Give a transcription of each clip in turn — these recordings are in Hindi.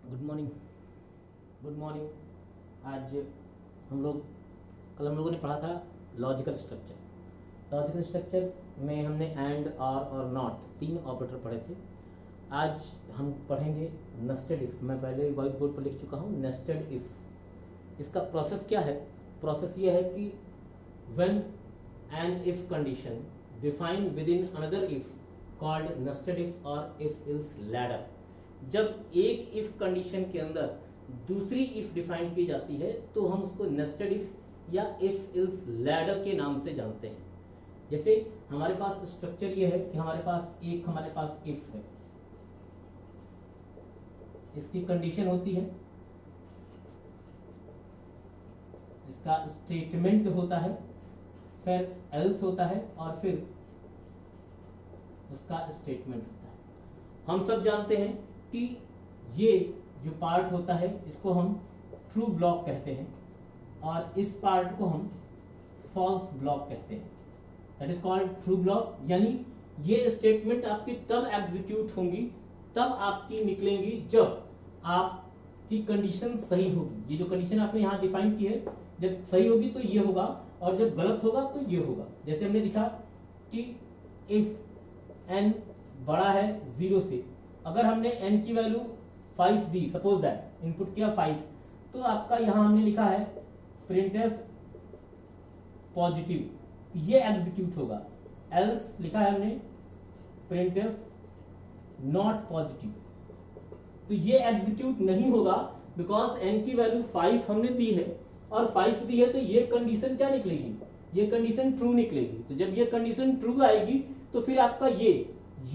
Good morning. Good morning. आज हम लोग कल हम लोगों ने पढ़ा था लॉजिकल स्ट्रक्चर। लॉजिकल स्ट्रक्चर में हमने एंड और नॉट तीन ऑपरेटर पढ़े थे। आज हम पढ़ेंगे नेस्टेड इफ। मैं पहले व्हाइट बोर्ड पर लिख चुका हूँ नेस्टेड इफ। इसका प्रोसेस क्या है? प्रोसेस ये है कि when an if condition define with in another if called nested if और इफ इल्स लैडर। जब एक इफ कंडीशन के अंदर दूसरी इफ डिफाइन की जाती है तो हम उसको नेस्टेड इफ या इफ इल्स लैडर के नाम से जानते हैं। जैसे हमारे पास स्ट्रक्चर ये है कि हमारे पास इफ है, इसकी कंडीशन होती है, इसका स्टेटमेंट होता है, फिर एल्स होता है और फिर उसका स्टेटमेंट होता है। हम सब जानते हैं कि ये जो पार्ट होता है इसको हम ट्रू ब्लॉक कहते हैं और इस पार्ट को हम फॉल्स ब्लॉक कहते हैं। That is called true block. यानी ये स्टेटमेंट आपकी तब एग्जीक्यूट होंगी, तब आपकी निकलेंगी जब आपकी कंडीशन सही होगी। ये जो कंडीशन आपने यहाँ डिफाइन की है, जब सही होगी तो ये होगा और जब गलत होगा तो ये होगा। जैसे हमने दिखा कि इफ एन बड़ा है 0 से, अगर हमने n की value 5 the, suppose that input किया 5, तो आपका यहां हमने लिखा है प्रिंटफ पॉजिटिव, ये एग्जीक्यूट होगा। एल्स लिखा है हमने प्रिंटफ नॉट पॉजिटिव, तो ये एग्जीक्यूट नहीं होगा बिकॉज n की वैल्यू 5 हमने दी है और 5 दी है, तो ये कंडीशन क्या निकलेगी? ये कंडीशन ट्रू निकलेगी। तो जब ये कंडीशन ट्रू आएगी तो फिर आपका ये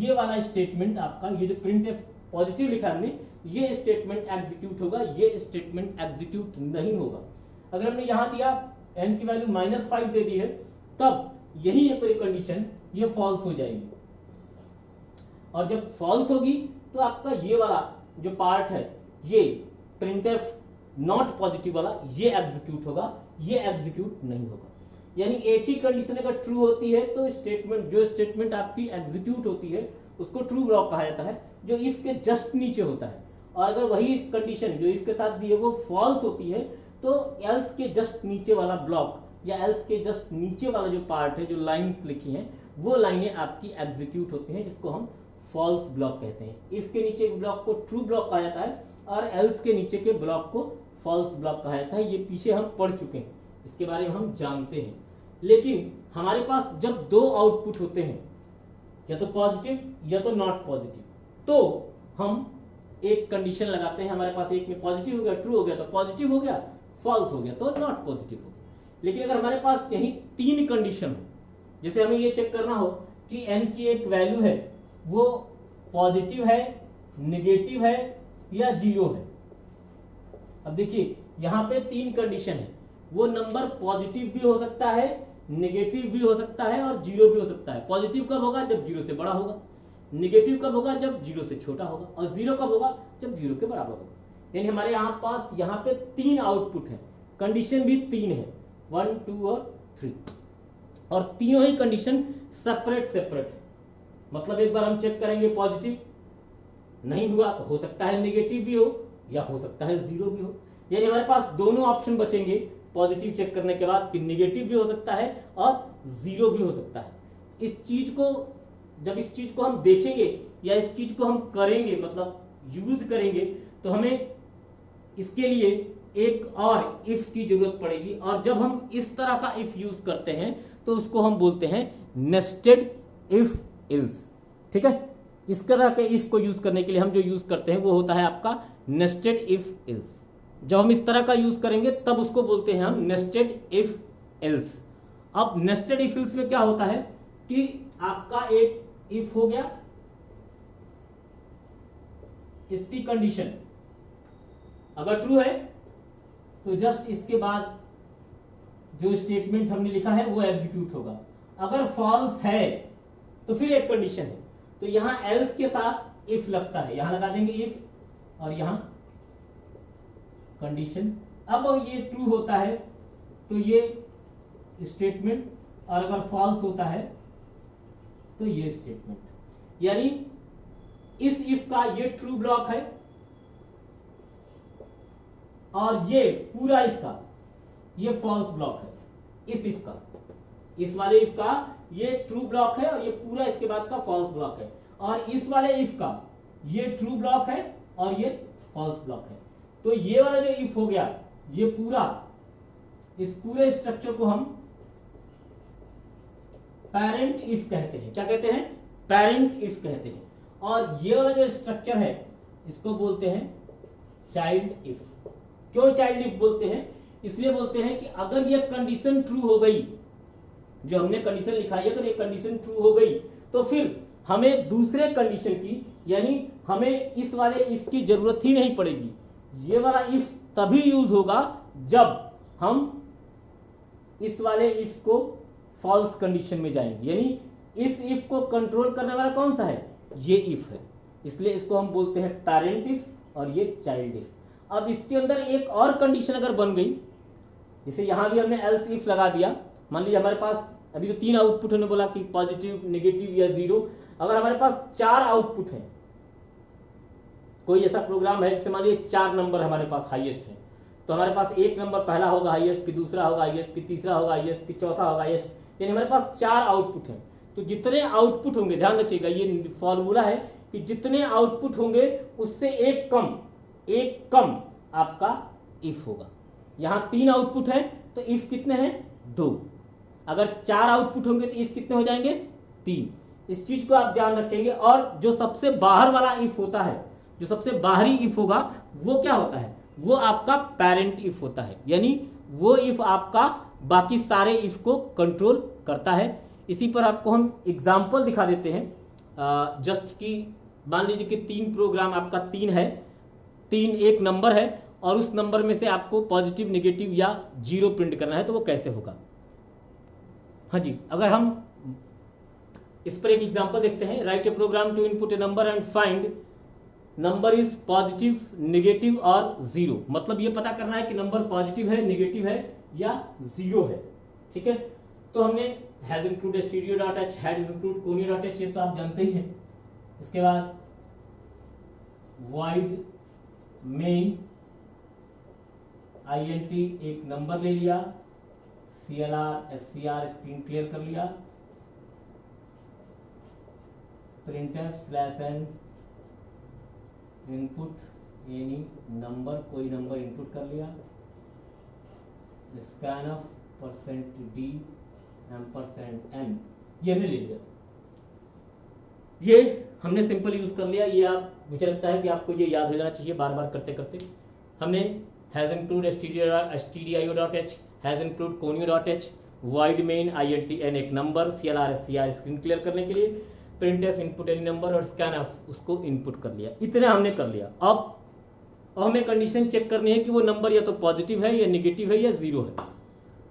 वाला स्टेटमेंट, आपका ये जो प्रिंटफ पॉजिटिव लिखा हमने, ये स्टेटमेंट एग्जीक्यूट होगा, ये स्टेटमेंट एग्जीक्यूट नहीं होगा। अगर हमने यहां दिया n की वैल्यू -5 दे दी है, तब यही है पूरी कंडीशन, ये फॉल्स हो जाएगी। और जब फॉल्स होगी तो आपका ये वाला जो पार्ट है, ये प्रिंटफ नॉट पॉजिटिव वाला, ये एग्जीक्यूट होगा, ये एग्जीक्यूट नहीं होगा। यानी एक ही कंडीशन अगर ट्रू होती है तो जो स्टेटमेंट आपकी एग्जीक्यूट होती है उसको ट्रू ब्लॉक कहा जाता है, जो इफ के जस्ट नीचे होता है। और अगर वही कंडीशन जो इफ के साथ दी है वो फॉल्स होती है तो एल्स के जस्ट नीचे वाला ब्लॉक या एल्स के जस्ट नीचे वाला जो पार्ट है, जो लाइंस लिखी हैं, वो लाइनें आपकी एग्जीक्यूट होती हैं, जिसको हम फॉल्स ब्लॉक कहते हैं। इफ के नीचे के ब्लॉक को ट्रू ब्लॉक कहा जाता है और एल्स के नीचे के ब्लॉक को फॉल्स ब्लॉक कहा जाता है। ये पीछे हम पढ़ चुके हैं, इसके बारे में हम जानते हैं। लेकिन हमारे पास जब दो आउटपुट होते हैं, या तो पॉजिटिव या तो नॉट पॉजिटिव, तो हम एक कंडीशन लगाते हैं। हमारे पास एक में पॉजिटिव हो गया, ट्रू हो गया तो पॉजिटिव हो गया, फॉल्स हो गया तो नॉट पॉजिटिव हो गया। लेकिन अगर हमारे पास कहीं तीन कंडीशन हो, जैसे हमें ये चेक करना हो कि n की एक वैल्यू है वो पॉजिटिव है, निगेटिव है या जीरो है। अब देखिए यहां पे तीन कंडीशन है, वो नंबर पॉजिटिव भी हो सकता है, नेगेटिव भी हो सकता है और जीरो भी हो सकता है। पॉजिटिव कब होगा? जब जीरो से बड़ा होगा। नेगेटिव कब होगा? जब जीरो से छोटा होगा। और जीरो कब होगा? जब जीरो के बराबर होगा। यानी हमारे पास यहाँ पे तीन आउटपुट है, कंडीशन भी तीन है, 1 2 और 3, और तीनों ही कंडीशन सेपरेट है। मतलब एक बार हम चेक करेंगे पॉजिटिव नहीं हुआ तो हो सकता है नेगेटिव भी हो या हो सकता है जीरो भी हो। यानी हमारे पास दोनों ऑप्शन बचेंगे पॉजिटिव चेक करने के बाद कि नेगेटिव भी हो सकता है और जीरो भी हो सकता है। जब इस चीज को हम देखेंगे या इस चीज को हम करेंगे, मतलब यूज करेंगे, तो हमें इसके लिए एक और इफ की जरूरत पड़ेगी। और जब हम इस तरह का इफ यूज करते हैं तो उसको हम बोलते हैं नेस्टेड इफ इल्स। ठीक है, इस तरह के इफ को यूज करने के लिए हम जो यूज करते हैं वो होता है आपका नेस्टेड इफ इल्स। जब हम इस तरह का यूज करेंगे तब उसको बोलते हैं हम नेस्टेड इफ इल्स। अब नेस्टेड इफ इल्स में क्या होता है कि आपका एक इफ हो गया, इसकी कंडीशन अगर ट्रू है तो जस्ट इसके बाद जो स्टेटमेंट हमने लिखा है वो एग्जीक्यूट होगा। अगर फॉल्स है तो फिर एक कंडीशन है, तो यहां एल्स के साथ इफ लगता है, यहां लगा देंगे इफ और यहां कंडीशन। अब ये ट्रू होता है तो ये स्टेटमेंट, और अगर फॉल्स होता है तो ये स्टेटमेंट। यानी इस इफ का ये ट्रू ब्लॉक है और ये पूरा इसका ये फॉल्स ब्लॉक है, इस इफ का, इस वाले इफ का ये ट्रू ब्लॉक है और ये पूरा इसके बाद का फॉल्स ब्लॉक है, और इस वाले इफ का ये ट्रू ब्लॉक है और ये फॉल्स ब्लॉक है। तो ये वाला जो इफ हो गया, ये पूरा, इस पूरे स्ट्रक्चर को हम पेरेंट इफ कहते हैं। क्या कहते हैं? पेरेंट इफ कहते हैं। और ये वाला जो स्ट्रक्चर है इसको बोलते हैं चाइल्ड इफ। क्यों चाइल्ड इफ बोलते हैं? इसलिए बोलते हैं कि अगर ये कंडीशन ट्रू हो गई, जो हमने कंडीशन लिखा है, अगर ये कंडीशन ट्रू हो गई तो फिर हमें दूसरे कंडीशन की, यानी हमें इस वाले इफ की जरूरत ही नहीं पड़ेगी। ये वाला इफ तभी यूज होगा जब हम इस वाले इफ को फॉल्स कंडीशन में जाएंगे, यानी इस इफ को कंट्रोल करने वाला कौन सा है? ये इफ है। इसलिए इसको हम बोलते हैं पेरेंट इफ और ये चाइल्ड इफ। अब इसके अंदर एक और कंडीशन अगर बन गई, जैसे यहां भी हमने एल्स इफ लगा दिया, मान लीजिए हमारे पास अभी तो 3 आउटपुट हमने बोला कि पॉजिटिव, नेगेटिव या जीरो। अगर हमारे पास 4 आउटपुट है, कोई ऐसा प्रोग्राम है जिससे मान लीजिए 4 नंबर हमारे पास हाईएस्ट है, तो हमारे पास एक नंबर पहला होगा हाईएस्ट, कि दूसरा होगा हाईएस्ट, कि तीसरा होगा हाईएस्ट, कि चौथा होगा हाईएस्ट, यानी हमारे पास 4 आउटपुट है। तो जितने आउटपुट होंगे, ध्यान रखिएगा ये फॉर्मूला है कि जितने आउटपुट होंगे उससे एक कम आपका इफ होगा। यहां 3 आउटपुट है तो इफ कितने हैं? 2। अगर 4 आउटपुट होंगे तो इफ कितने हो जाएंगे? 3। इस चीज को आप ध्यान रखेंगे। और जो सबसे बाहर वाला इफ होता है, जो सबसे बाहरी इफ होगा, वो क्या होता है? वो आपका पेरेंट इफ होता है, यानी वो इफ आपका बाकी सारे इफ को कंट्रोल करता है। इसी पर आपको हम एग्जाम्पल दिखा देते हैं। जस्ट कि मान लीजिए कि 3 प्रोग्राम आपका 3 है, 3 एक नंबर है और उस नंबर में से आपको पॉजिटिव, नेगेटिव या जीरो प्रिंट करना है, तो वो कैसे होगा? हाँ जी, अगर हम इस पर एक एग्जांपल देखते हैं। Write a program to input a number and find number is positive, negative और जीरो। मतलब ये पता करना है कि नंबर पॉजिटिव है, नेगेटिव है या जीरो है। ठीक है, तो हमने has include stdio.h, had include conio.h, ये तो आप जानते ही हैं। इसके बाद void main int एक नंबर ले लिया, clr scr स्क्रीन क्लियर कर लिया, printf/n इनपुट एनी नंबर, कोई नंबर इनपुट कर लिया, scanf %d %m ये हमने ले लिया। ये हमने सिंपल यूज कर लिया। ये आप, मुझे लगता है कि आपको ये याद हो जाना चाहिए बार बार करते करते। हमने has include stdio.h, has include conio.h, void main int n एक number, clr scr screen clear करने के लिए, printf इनपुट एनी नंबर और scanf उसको इनपुट कर लिया। इतने हमने कर लिया। अब हमें कंडीशन चेक करनी है कि वो नंबर या तो पॉजिटिव है या नेगेटिव है या जीरो है।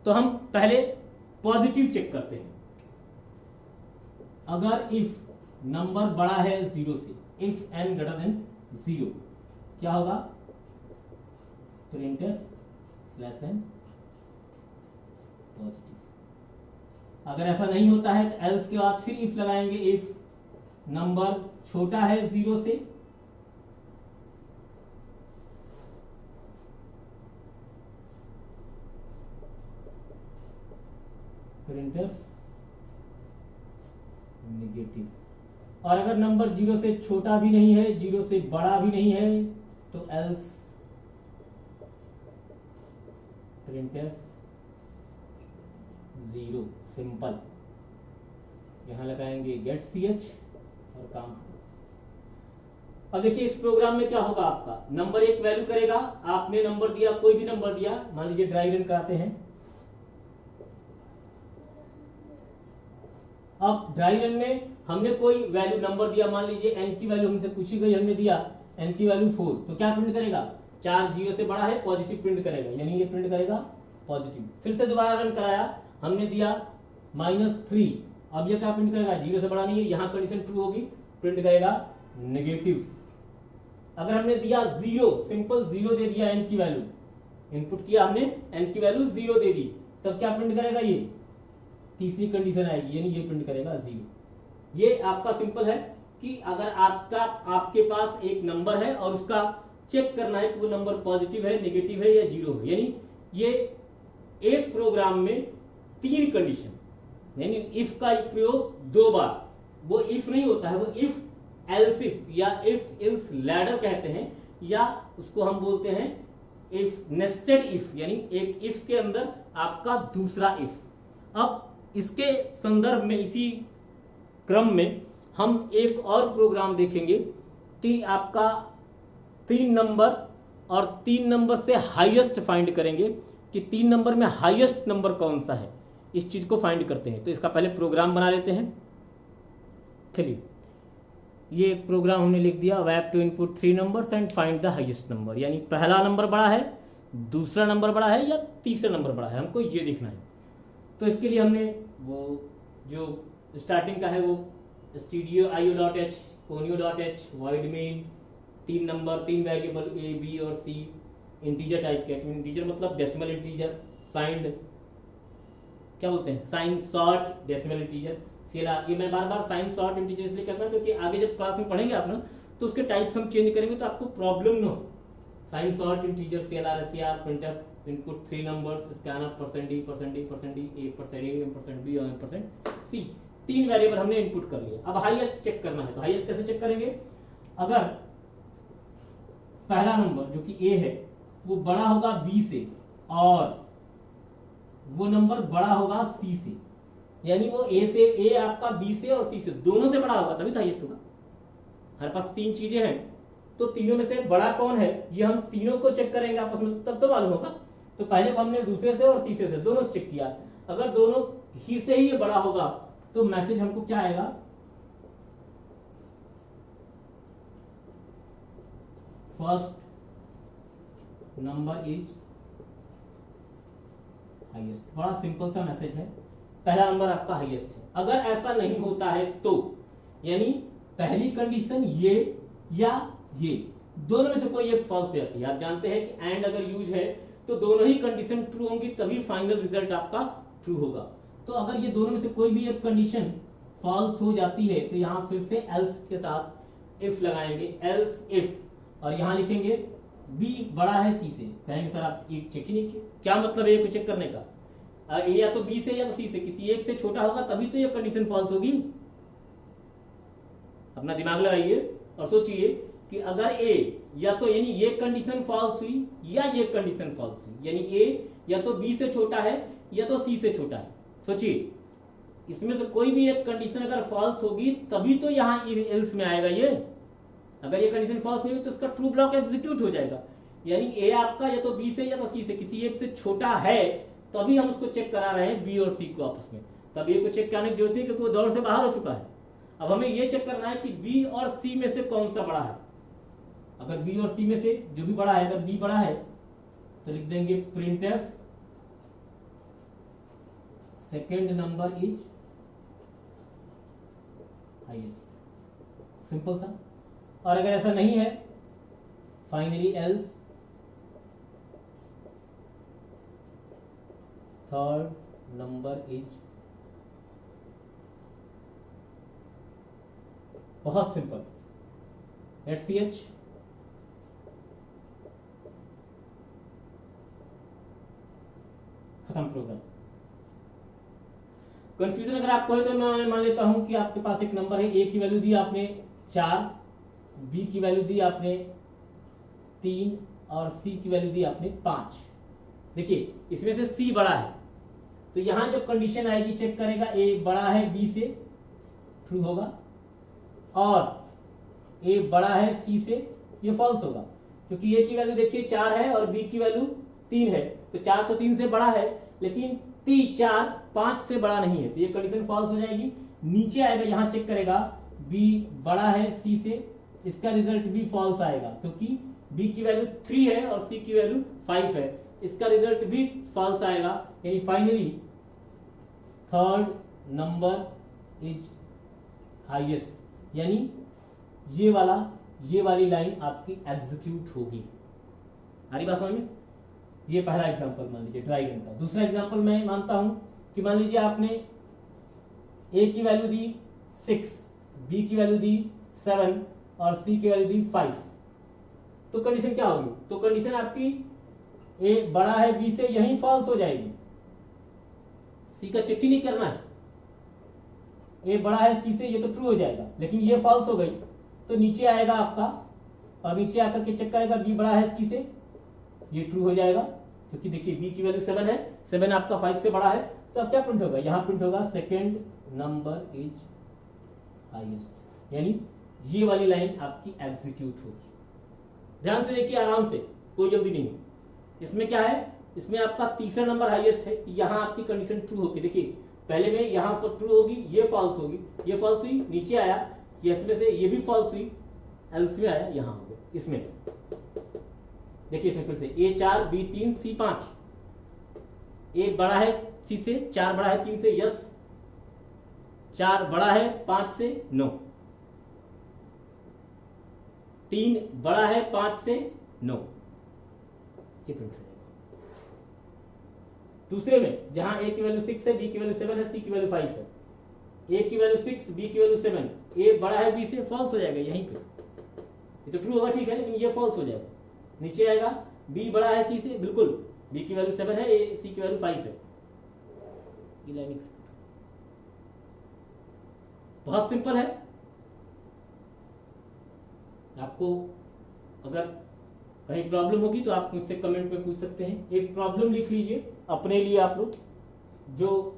तो हम पहले पॉजिटिव चेक करते हैं। अगर इफ नंबर बड़ा है जीरो से, if n greater than zero, क्या होगा? printf/n positive. अगर ऐसा नहीं होता है तो एल्स के बाद फिर इफ लगाएंगे। इफ नंबर छोटा है जीरो से, printf नेगेटिव। और अगर नंबर जीरो से छोटा भी नहीं है, जीरो से बड़ा भी नहीं है, तो एल्स printf जीरो, सिंपल। यहां लगाएंगे गेट ch और काम खत्म। अब देखिए इस प्रोग्राम में क्या होगा, आपका नंबर एक वैल्यू करेगा। आपने नंबर दिया, कोई भी नंबर दिया, मान लीजिए ड्राई रन कराते हैं। अब ड्राई रन में हमने कोई वैल्यू नंबर दिया, मान लीजिए n की वैल्यू हमसे पूछी गई, हमने दिया n की वैल्यू 4, तो क्या प्रिंट करेगा? 4 जीरो से बड़ा है, पॉजिटिव प्रिंट करेगा, यानी ये प्रिंट करेगा पॉजिटिव। फिर से दोबारा रन कराया, हमने दिया -3, अब ये क्या प्रिंट करेगा? जीरो से बड़ा नहीं है, यहां कंडीशन ट्रू होगी, प्रिंट करेगा नेगेटिव। अगर हमने दिया जीरो, सिंपल जीरो दे दिया, n की वैल्यू इनपुट किया हमने, n की वैल्यू जीरो दे दी, तब क्या प्रिंट करेगा? ये तीसरी कंडीशन आएगी, यानी ये प्रिंट करेगा जीरो। ये आपका सिंपल है कि अगर आपके पास एक नंबर है और उसका चेक करना है कि वो नंबर पॉजिटिव है, नेगेटिव है या जीरो है। यानी ये एक प्रोग्राम में 3 कंडीशन, यानी इफ का प्रयोग 2 बार, वो इफ नहीं होता है, वो इफ एल्स इफ या इफ इल्स लैडर कहते हैं, या उसको हम बोलते हैं इफ नेस्टेड इफ, यानी एक इफ के अंदर आपका दूसरा इफ। अब इसके संदर्भ में, इसी क्रम में हम एक और प्रोग्राम देखेंगे कि आपका 3 नंबर और 3 नंबर से हाईएस्ट फाइंड करेंगे कि 3 नंबर में हाईएस्ट नंबर कौन सा है, इस चीज को फाइंड करते हैं। तो इसका पहले प्रोग्राम बना लेते हैं। चलिए, ये प्रोग्राम हमने लिख दिया, we have to input 3 numbers and find the highest number, यानी पहला नंबर बड़ा है, दूसरा नंबर बड़ा है या तीसरा नंबर बड़ा है, हमको ये देखना है। तो इसके लिए हमने वो जो स्टार्टिंग का है वो stdio.io.h, conio.h, void main, 3 number, 3 variable a, b और c, इंटीजर टाइप के, इंटीजर मतलब डेसिमल इंटीजर, साइंड क्या बोलते हैं, sign short decimal integer, CLR। ये मैं बार बार साइन शॉर्ट इंटीजर इसलिए कहता हूँ क्योंकि आगे जब क्लास में पढ़ेंगे आप ना, तो उसके टाइप्स हम चेंज करेंगे तो आपको प्रॉब्लम ना हो। Sign short integer, CLR, SCR, printf, input 3 numbers, scanf, %d, %d, %d, a%, %b और %c, 3 वेरिएबल हमने इनपुट कर लिए। अब हाईएस्ट चेक करना है, तो हाईएस्ट कैसे चेक करेंगे? अगर पहला नंबर जो कि a है वो बड़ा होगा b से और वो नंबर बड़ा होगा c से, यानी वो a आपका b से और c से दोनों से बड़ा होगा तभी तो हाईएस्ट होगा। हमारे पास 3 चीजें हैं, तो तीनों में से बड़ा कौन है ये हम तीनों को चेक करेंगे आपस में, तब तो मालूम होगा। तो पहले को हमने दूसरे से और तीसरे से दोनों से चेक किया। अगर दोनों ही से ही ये बड़ा होगा तो मैसेज हमको क्या आएगा, फर्स्ट नंबर इज हाईएस्ट। बड़ा सिंपल सा मैसेज है, पहला नंबर आपका हाईएस्ट है। अगर ऐसा नहीं होता है तो, यानी पहली कंडीशन ये या ये दोनों में से कोई एक फॉल्स हो जाती है। आप जानते हैं कि एंड अगर यूज है तो दोनों ही कंडीशन ट्रू होंगी तभी फाइनल रिजल्ट आपका ट्रू होगा। तो अगर ये दोनों में से कोई भी एक कंडीशन फॉल्स हो जाती है तो यहां फिर से एल्स के साथ इफ लगाएंगे, एल्स इफ, और यहां लिखेंगे b बड़ा है c से। कहेंगे सर आप एक चेक ही नहीं किए, क्या मतलब है को चेक करने का? a या तो b से या तो c से, किसी एक से छोटा होगा तभी तो ये कंडीशन फॉल्स होगी। अपना दिमाग लगाइए और सोचिए कि अगर a या तो, यानी ये कंडीशन फॉल्स हुई या ये कंडीशन फॉल्स हुई, यानी a या तो b से छोटा है या तो c से छोटा है। सोचिए, इसमें से कोई भी एक कंडीशन अगर फॉल्स होगी तभी तो यहां एल्स में आएगा ये। अगर ये कंडीशन फॉल्स नहीं हुई तो इसका ट्रू ब्लॉक एग्जीक्यूट हो जाएगा। यानी a आपका या तो b से या तो c से, किसी एक से छोटा है तभी हम उसको चेक करा रहे हैं b और c को आपस में। तब a को चेक कराने की जरूरत है क्योंकि वो दौड़ से बाहर हो चुका है। अब हमें ये चेक करना है कि b और c में से कौन सा बड़ा है। अगर b और c में से जो भी बड़ा है, अगर b बड़ा है तो लिख देंगे printf second number is highest, simple सा। और अगर ऐसा नहीं है, finally else third number is, बहुत सिंपल, लेट्स सी एच, खत्म प्रोग्राम। कंफ्यूजन अगर आपको है तो मैं मान लेता हूं कि आपके पास एक नंबर है, a की वैल्यू दी आपने 4, b की वैल्यू दी आपने 3 और c की वैल्यू दी आपने 5। देखिए इसमें से c बड़ा है तो यहां जब कंडीशन आएगी चेक करेगा a बड़ा है b से, ट्रू होगा, और a बड़ा है c से, ये फॉल्स होगा क्योंकि a की वैल्यू देखिए 4 है और b की वैल्यू 3 है। तो 4 तो 3 से बड़ा है लेकिन 4 5 से बड़ा नहीं है, तो ये कंडीशन फॉल्स हो जाएगी। नीचे आएगा, यहां चेक करेगा b बड़ा है c से, इसका रिजल्ट भी फॉल्स आएगा क्योंकि b की वैल्यू 3 है और c की वैल्यू 5 है, इसका रिजल्ट भी फॉल्स आएगा। यानी finally third number is highest, यानी ये वाली लाइन आपकी एग्जीक्यूट होगी। आ रही बात समझ में? ये पहला एग्जांपल मान लीजिए ड्राइगन का। दूसरा एग्जांपल मैं मानता हूं कि मान लीजिए आपने a की वैल्यू दी 6, b की वैल्यू दी 7 और c की वैल्यू दी 5। तो तो कंडीशन क्या होगी, तो कंडीशन आपकी ए बड़ा है बी से यही फॉल्स हो जाएगी। सी का चिट्ठी नहीं करना है, ए बड़ा है सी से, ये तो ट्रू हो जाएगा, लेकिन ये फॉल्स हो गई तो नीचे आएगा आपका, और नीचे आकर के चेक करेगा बी बड़ा है सी से, ये ट्रू हो जाएगा क्योंकि देखिए बी की वैल्यू 7 है, 7 आपका 5 से बड़ा है। तो अब क्या प्रिंट होगा, यहां प्रिंट होगा सेकेंड नंबर इज हाईएस्ट, यानी ये वाली लाइन आपकी एग्जीक्यूट होगी। ध्यान से देखिए, आराम से, कोई जल्दी नहीं। इसमें क्या है, इसमें आपका तीसरा नंबर हाईएस्ट है, यहां आपकी कंडीशन ट्रू होगी। देखिए पहले में यहां पर ट्रू होगी, ये फॉल्स होगी, ये फॉल्स हुई, नीचे आया, ये इसमें से ये भी फॉल्स हुई, एल्स में आया, यहां हो गया। इसमें देखिए, इसमें फिर से ए 4 बी 3 सी 5, ए बड़ा है सी से, 4 बड़ा है 3 से, यस, 4 बड़ा है 5 से, नो, 3 बड़ा है 5 से, नो, ये प्रिंट हो जाएगा। दूसरे में जहां ए की वैल्यू 6 है, बी की वैल्यू 7 है, सी की वैल्यू 5 है, ए की वैल्यू 6 बी की वैल्यू 7, ए बड़ा है बी से, फॉल्स हो जाएगा यहीं पे, ये तो ट्रू होगा ठीक है, लेकिन ये फॉल्स हो जाएगा। नीचे आएगा बी बड़ा है सी से, बिल्कुल बी की वैल्यू 7 है, ए सी की वैल्यू 5 है, ये लाइन एग्जीक्यूट। बहुत सिंपल है। आपको अगर कहीं प्रॉब्लम होगी तो आप मुझसे कमेंट में पूछ सकते हैं। एक प्रॉब्लम लिख लीजिए अपने लिए आप लोग, जो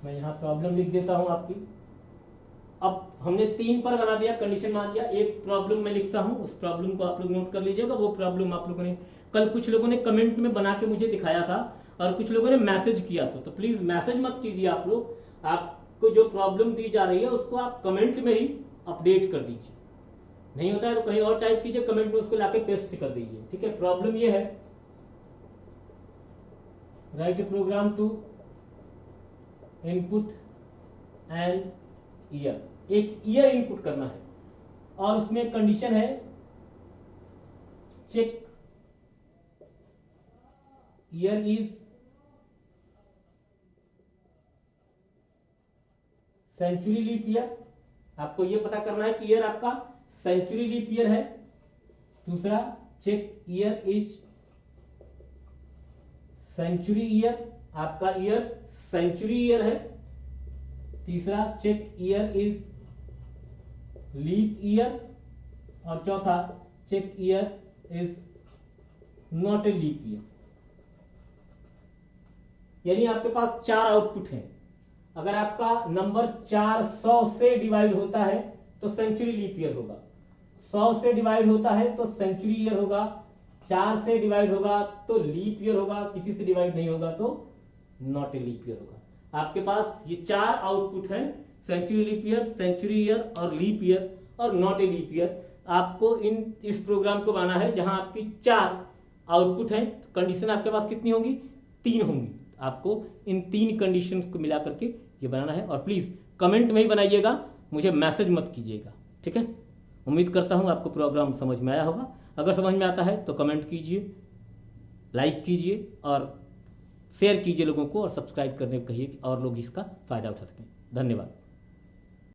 मैं यहाँ प्रॉब्लम लिख देता हूं आपकी। अब हमने 3 पर बना दिया, कंडीशन बना दिया। एक प्रॉब्लम मैं लिखता हूं, उस प्रॉब्लम को आप लोग नोट कर लीजिएगा। वो प्रॉब्लम आप लोगों ने कल कुछ लोगों ने कमेंट में बना के मुझे दिखाया था और कुछ लोगों ने मैसेज किया था, तो प्लीज मैसेज मत कीजिए आप लोग। आपको जो प्रॉब्लम दी जा रही है उसको आप कमेंट में ही अपडेट कर दीजिए। नहीं होता है तो कहीं और टाइप कीजिए, कमेंट में उसको लाके पेस्ट कर दीजिए, ठीक है। प्रॉब्लम ये है, write a program to input and year, एक ईयर इनपुट करना है और उसमें कंडीशन है check year is century leap year. आपको यह पता करना है कि ईयर आपका सेंचुरी लीप ईयर है। दूसरा, check year is century year, आपका ईयर सेंचुरी ईयर है। तीसरा, check year is leap year. और चौथा, check year is not a leap year. यानी आपके पास 4 आउटपुट हैं। अगर आपका नंबर 400 से डिवाइड होता है तो सेंचुरी लीप ईयर होगा, 100 से डिवाइड होता है तो सेंचुरी ईयर होगा, 4 से डिवाइड होगा तो लीप ईयर होगा, किसी से डिवाइड नहीं होगा तो नॉट ए लीप ईयर होगा। आपके पास ये 4 आउटपुट हैं, century leap year, century year और लीप ईयर और नॉट ए लीप ईयर। आपको इस प्रोग्राम को बनाना है जहां आपकी 4 आउटपुट हैं। कंडीशन आपके पास कितनी होंगी, 3 होंगी। आपको इन 3 कंडीशन को मिला करके ये बनाना है। और प्लीज कमेंट में ही बनाइएगा, मुझे मैसेज मत कीजिएगा, ठीक है। उम्मीद करता हूं आपको प्रोग्राम समझ में आया होगा। अगर समझ में आता है तो कमेंट कीजिए, लाइक कीजिए और शेयर कीजिए लोगों को, और सब्सक्राइब करने को कहिए और लोग इसका फायदा उठा सकें। धन्यवाद।